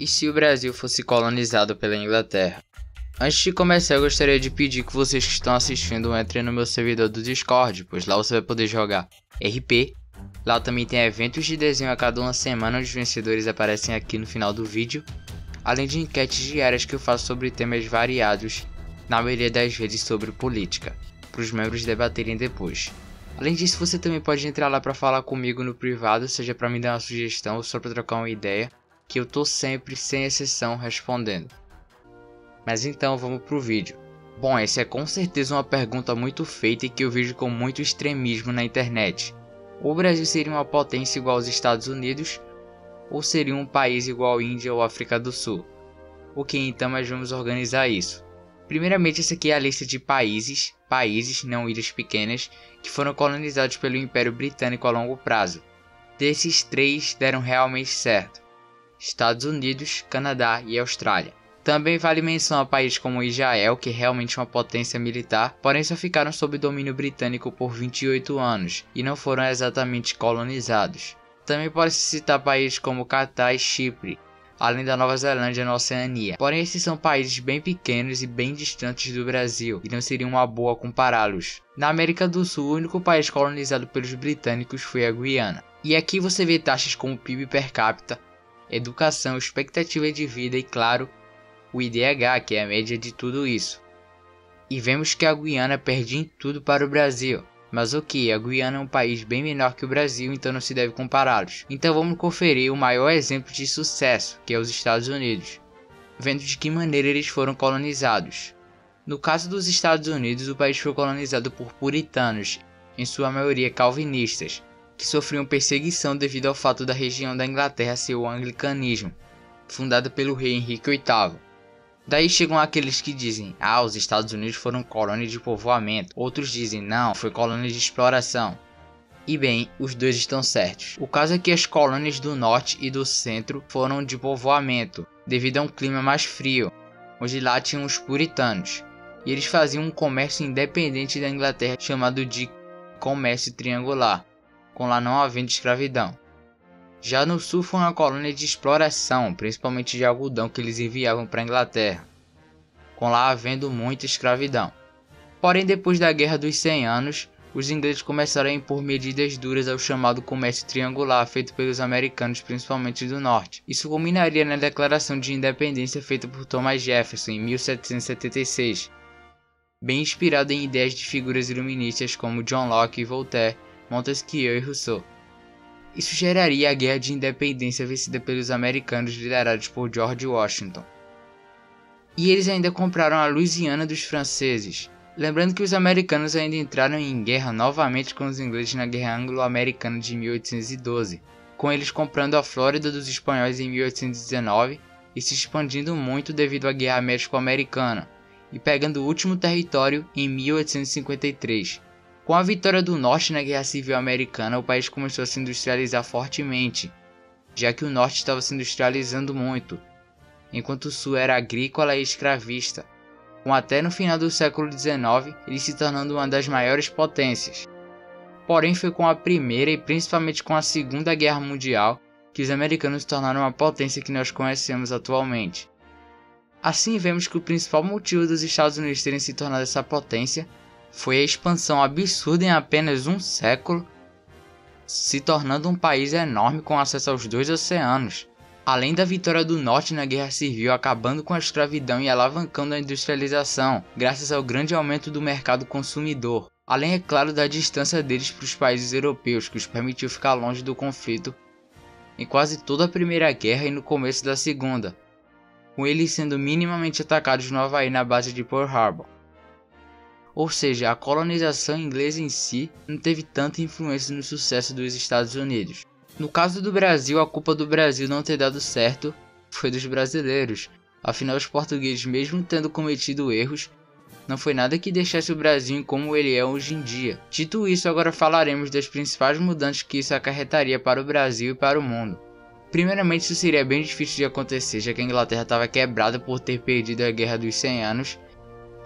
E se o Brasil fosse colonizado pela Inglaterra? Antes de começar, eu gostaria de pedir que vocês que estão assistindo entrem no meu servidor do Discord, pois lá você vai poder jogar RP. Lá também tem eventos de desenho a cada uma semana, onde os vencedores aparecem aqui no final do vídeo, além de enquetes diárias que eu faço sobre temas variados, na maioria das vezes sobre política, para os membros debaterem depois. Além disso, você também pode entrar lá para falar comigo no privado, seja para me dar uma sugestão ou só para trocar uma ideia, que eu tô sempre, sem exceção, respondendo. Mas então vamos pro vídeo. Bom, essa é com certeza uma pergunta muito feita e que eu vejo com muito extremismo na internet. O Brasil seria uma potência igual aos Estados Unidos, ou seria um país igual à Índia ou África do Sul? Ok, então nós vamos organizar isso. Primeiramente, essa aqui é a lista de países, não ilhas pequenas, que foram colonizados pelo Império Britânico a longo prazo. Desses 3 deram realmente certo: Estados Unidos, Canadá e Austrália. Também vale menção a países como Israel, que é realmente uma potência militar, porém só ficaram sob domínio britânico por 28 anos e não foram exatamente colonizados. Também pode-se citar países como Catar e Chipre, além da Nova Zelândia na Oceania. Porém, esses são países bem pequenos e bem distantes do Brasil, e não seria uma boa compará-los. Na América do Sul, o único país colonizado pelos britânicos foi a Guiana. E aqui você vê taxas como PIB per capita, educação, expectativa de vida e, claro, o IDH, que é a média de tudo isso. E vemos que a Guiana perde em tudo para o Brasil. Mas ok, a Guiana é um país bem menor que o Brasil, então não se deve compará-los. Então vamos conferir o maior exemplo de sucesso, que é os Estados Unidos, vendo de que maneira eles foram colonizados. No caso dos Estados Unidos, o país foi colonizado por puritanos, em sua maioria calvinistas, que sofriam perseguição devido ao fato da região da Inglaterra ser o anglicanismo, fundada pelo rei Henrique VIII. Daí chegam aqueles que dizem: os Estados Unidos foram colônia de povoamento. Outros dizem: não, foi colônia de exploração. E bem, os dois estão certos. O caso é que as colônias do norte e do centro foram de povoamento, devido a um clima mais frio, onde lá tinham os puritanos. E eles faziam um comércio independente da Inglaterra chamado de comércio triangular, com lá não havendo escravidão. Já no sul foi uma colônia de exploração, principalmente de algodão que eles enviavam para a Inglaterra, com lá havendo muita escravidão. Porém, depois da Guerra dos 100 Anos, os ingleses começaram a impor medidas duras ao chamado comércio triangular feito pelos americanos, principalmente do norte. Isso culminaria na Declaração de Independência feita por Thomas Jefferson em 1776, bem inspirado em ideias de figuras iluministas como John Locke, Voltaire, Montesquieu e Rousseau. Isso geraria a Guerra de Independência vencida pelos americanos liderados por George Washington. E eles ainda compraram a Louisiana dos franceses. Lembrando que os americanos ainda entraram em guerra novamente com os ingleses na Guerra Anglo-Americana de 1812, com eles comprando a Flórida dos espanhóis em 1819 e se expandindo muito devido à Guerra México-Americana, e pegando o último território em 1853. Com a vitória do Norte na Guerra Civil Americana, o país começou a se industrializar fortemente, já que o Norte estava se industrializando muito, enquanto o Sul era agrícola e escravista, com até no final do século XIX ele se tornando uma das maiores potências. Porém, foi com a Primeira e principalmente com a Segunda Guerra Mundial que os americanos se tornaram a potência que nós conhecemos atualmente. Assim, vemos que o principal motivo dos Estados Unidos terem se tornado essa potência foi a expansão absurda em apenas um século, se tornando um país enorme com acesso aos 2 oceanos. Além da vitória do Norte na Guerra Civil, acabando com a escravidão e alavancando a industrialização, graças ao grande aumento do mercado consumidor. Além, é claro, da distância deles para os países europeus, que os permitiu ficar longe do conflito em quase toda a Primeira Guerra e no começo da Segunda, com eles sendo minimamente atacados no Havaí na base de Pearl Harbor. Ou seja, a colonização inglesa em si não teve tanta influência no sucesso dos Estados Unidos. No caso do Brasil, a culpa do Brasil não ter dado certo foi dos brasileiros. Afinal, os portugueses, mesmo tendo cometido erros, não foi nada que deixasse o Brasil em como ele é hoje em dia. Dito isso, agora falaremos das principais mudanças que isso acarretaria para o Brasil e para o mundo. Primeiramente, isso seria bem difícil de acontecer, já que a Inglaterra estava quebrada por ter perdido a Guerra dos 100 Anos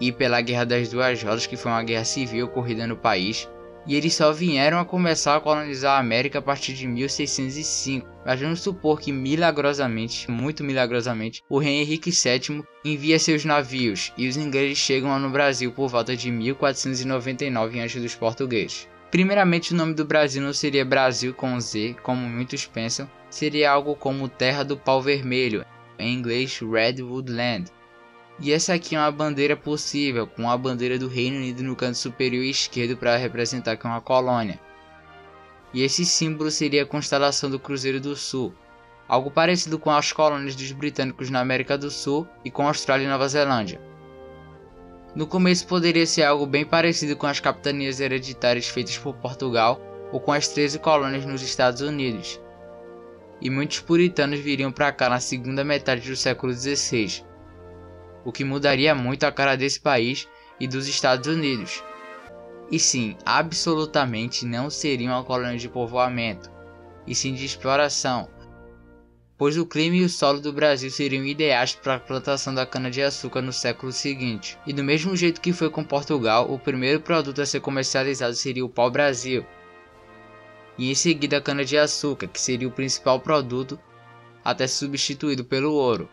e pela Guerra das Duas Rodas, que foi uma guerra civil ocorrida no país, e eles só vieram a começar a colonizar a América a partir de 1605. Mas vamos supor que milagrosamente, muito milagrosamente, o rei Henrique VII envia seus navios e os ingleses chegam no Brasil por volta de 1499 antes dos portugueses. Primeiramente, o nome do Brasil não seria Brasil com Z, como muitos pensam, seria algo como Terra do Pau Vermelho, em inglês Redwood Land. E essa aqui é uma bandeira possível, com a bandeira do Reino Unido no canto superior esquerdo para representar que é uma colônia. E esse símbolo seria a constelação do Cruzeiro do Sul, algo parecido com as colônias dos britânicos na América do Sul e com a Austrália e Nova Zelândia. No começo poderia ser algo bem parecido com as capitanias hereditárias feitas por Portugal ou com as 13 colônias nos Estados Unidos. E muitos puritanos viriam para cá na segunda metade do século XVI, o que mudaria muito a cara desse país e dos Estados Unidos. E sim, absolutamente não seria uma colônia de povoamento, e sim de exploração, pois o clima e o solo do Brasil seriam ideais para a plantação da cana-de-açúcar no século seguinte. E do mesmo jeito que foi com Portugal, o primeiro produto a ser comercializado seria o pau-brasil, e em seguida a cana-de-açúcar, que seria o principal produto, até substituído pelo ouro.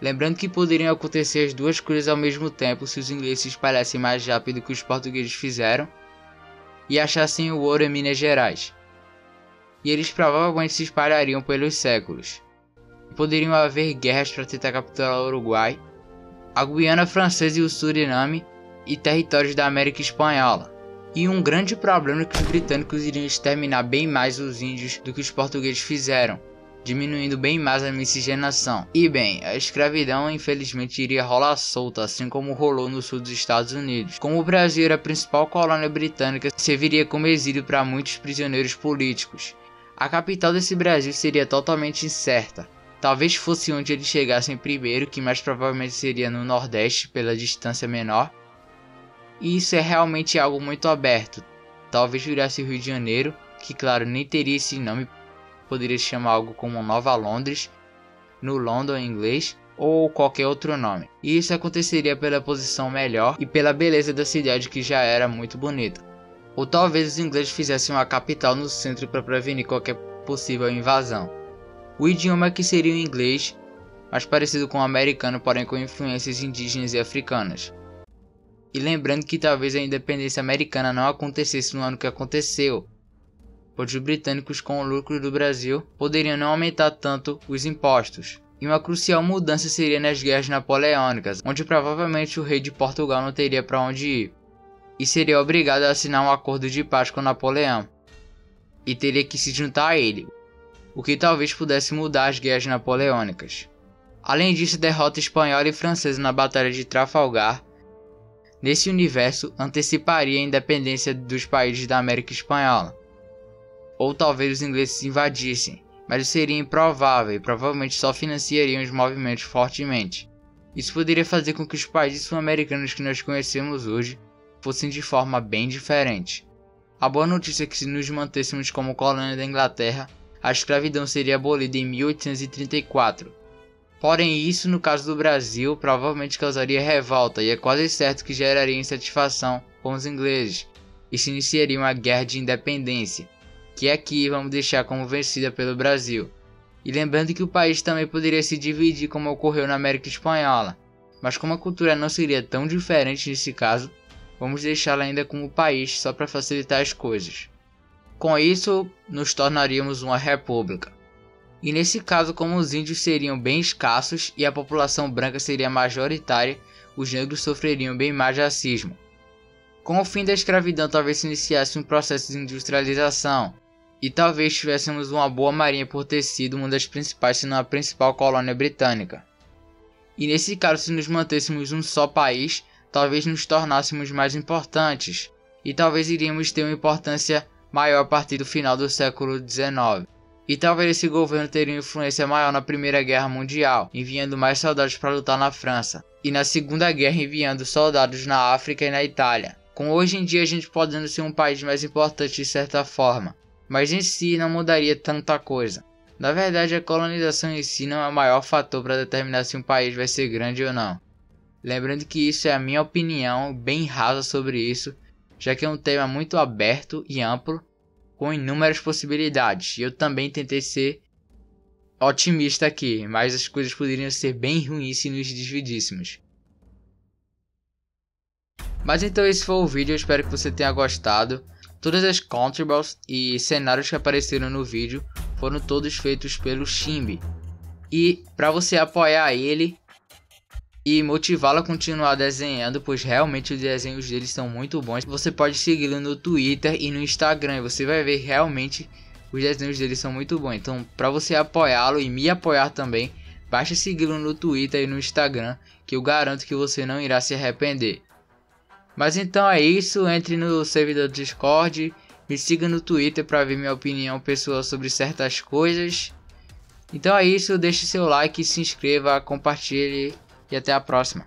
Lembrando que poderiam acontecer as duas coisas ao mesmo tempo se os ingleses se espalhassem mais rápido que os portugueses fizeram e achassem o ouro em Minas Gerais. E eles provavelmente se espalhariam pelos séculos. Poderiam haver guerras para tentar capturar o Uruguai, a Guiana Francesa e o Suriname e territórios da América Espanhola. E um grande problema é que os britânicos iriam exterminar bem mais os índios do que os portugueses fizeram, diminuindo bem mais a miscigenação. E bem, a escravidão infelizmente iria rolar solta, assim como rolou no sul dos Estados Unidos. Como o Brasil era a principal colônia britânica, serviria como exílio para muitos prisioneiros políticos. A capital desse Brasil seria totalmente incerta. Talvez fosse onde eles chegassem primeiro, que mais provavelmente seria no Nordeste pela distância menor. E isso é realmente algo muito aberto. Talvez virasse o Rio de Janeiro, que claro nem teria esse nome, poderia se chamar algo como Nova Londres, no London em inglês, ou qualquer outro nome. E isso aconteceria pela posição melhor e pela beleza da cidade, que já era muito bonita. Ou talvez os ingleses fizessem uma capital no centro para prevenir qualquer possível invasão. O idioma aqui seria o inglês, mais parecido com o americano, porém com influências indígenas e africanas. E lembrando que talvez a independência americana não acontecesse no ano que aconteceu, pois os britânicos, com o lucro do Brasil, poderiam não aumentar tanto os impostos. E uma crucial mudança seria nas guerras napoleônicas, onde provavelmente o rei de Portugal não teria para onde ir, e seria obrigado a assinar um acordo de paz com Napoleão, e teria que se juntar a ele, o que talvez pudesse mudar as guerras napoleônicas. Além disso, a derrota espanhola e francesa na Batalha de Trafalgar, nesse universo, anteciparia a independência dos países da América Espanhola. Ou talvez os ingleses se invadissem, mas isso seria improvável e provavelmente só financiariam os movimentos fortemente. Isso poderia fazer com que os países sul-americanos que nós conhecemos hoje fossem de forma bem diferente. A boa notícia é que se nos mantêssemos como colônia da Inglaterra, a escravidão seria abolida em 1834. Porém, isso no caso do Brasil provavelmente causaria revolta e é quase certo que geraria insatisfação com os ingleses e se iniciaria uma guerra de independência, que aqui vamos deixar como vencida pelo Brasil. E lembrando que o país também poderia se dividir como ocorreu na América Espanhola, mas como a cultura não seria tão diferente nesse caso, vamos deixá-la ainda como país só para facilitar as coisas. Com isso, nos tornaríamos uma república. E nesse caso, como os índios seriam bem escassos e a população branca seria majoritária, os negros sofreriam bem mais racismo. Com o fim da escravidão, talvez se iniciasse um processo de industrialização, e talvez tivéssemos uma boa marinha por ter sido uma das principais, se não a principal colônia britânica. E nesse caso, se nos mantêssemos um só país, talvez nos tornássemos mais importantes, e talvez iríamos ter uma importância maior a partir do final do século XIX. E talvez esse governo teria uma influência maior na Primeira Guerra Mundial, enviando mais soldados para lutar na França, e na Segunda Guerra enviando soldados na África e na Itália. Com hoje em dia a gente podendo ser um país mais importante de certa forma, mas em si não mudaria tanta coisa. Na verdade, a colonização em si não é o maior fator para determinar se um país vai ser grande ou não. Lembrando que isso é a minha opinião bem rasa sobre isso, já que é um tema muito aberto e amplo, com inúmeras possibilidades. E eu também tentei ser otimista aqui, mas as coisas poderiam ser bem ruins se nos dividíssemos. Mas então esse foi o vídeo, eu espero que você tenha gostado. Todas as controls e cenários que apareceram no vídeo foram todos feitos pelo Shimbi. E para você apoiar ele e motivá-lo a continuar desenhando, pois realmente os desenhos dele são muito bons, você pode segui-lo no Twitter e no Instagram, e você vai ver realmente os desenhos dele são muito bons. Então, para você apoiá-lo e me apoiar também, basta segui-lo no Twitter e no Instagram, que eu garanto que você não irá se arrepender. Mas então é isso, entre no servidor do Discord, me siga no Twitter para ver minha opinião pessoal sobre certas coisas. Então é isso, deixe seu like, se inscreva, compartilhe e até a próxima.